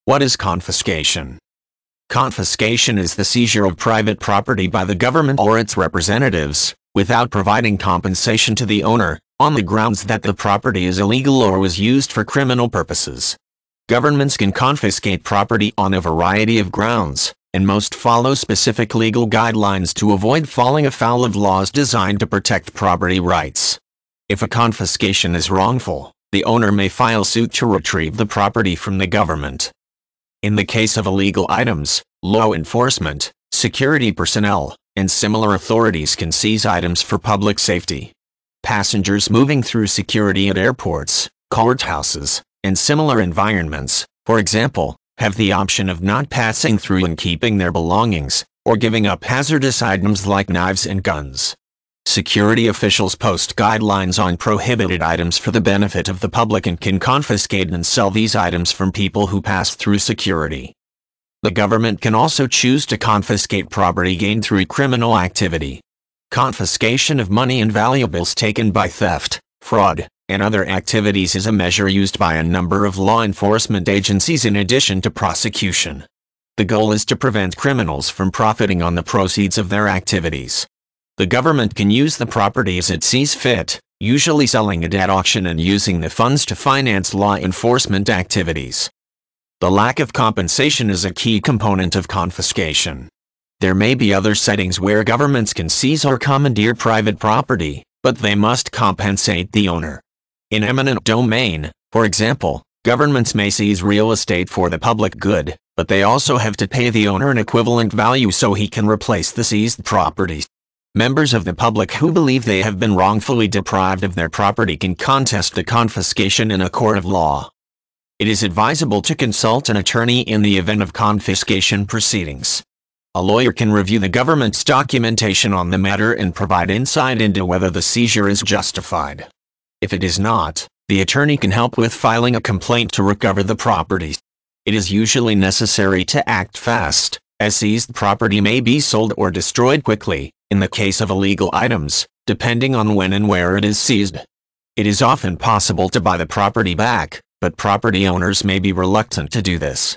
What is confiscation? Confiscation is the seizure of private property by the government or its representatives, without providing compensation to the owner, on the grounds that the property is illegal or was used for criminal purposes. Governments can confiscate property on a variety of grounds, and most follow specific legal guidelines to avoid falling afoul of laws designed to protect property rights. If a confiscation is wrongful, the owner may file suit to retrieve the property from the government. In the case of illegal items, law enforcement, security personnel, and similar authorities can seize items for public safety. Passengers moving through security at airports, courthouses, and similar environments, for example, have the option of not passing through and keeping their belongings, or giving up hazardous items like knives and guns. Security officials post guidelines on prohibited items for the benefit of the public and can confiscate and sell these items from people who pass through security. The government can also choose to confiscate property gained through criminal activity. Confiscation of money and valuables taken by theft, fraud, and other activities is a measure used by a number of law enforcement agencies in addition to prosecution. The goal is to prevent criminals from profiting on the proceeds of their activities. The government can use the property as it sees fit, usually selling it at auction and using the funds to finance law enforcement activities. The lack of compensation is a key component of confiscation. There may be other settings where governments can seize or commandeer private property, but they must compensate the owner. In eminent domain, for example, governments may seize real estate for the public good, but they also have to pay the owner an equivalent value so he can replace the seized property. Members of the public who believe they have been wrongfully deprived of their property can contest the confiscation in a court of law. It is advisable to consult an attorney in the event of confiscation proceedings. A lawyer can review the government's documentation on the matter and provide insight into whether the seizure is justified. If it is not, the attorney can help with filing a complaint to recover the property. It is usually necessary to act fast, as seized property may be sold or destroyed quickly, in the case of illegal items, depending on when and where it is seized. It is often possible to buy the property back, but property owners may be reluctant to do this.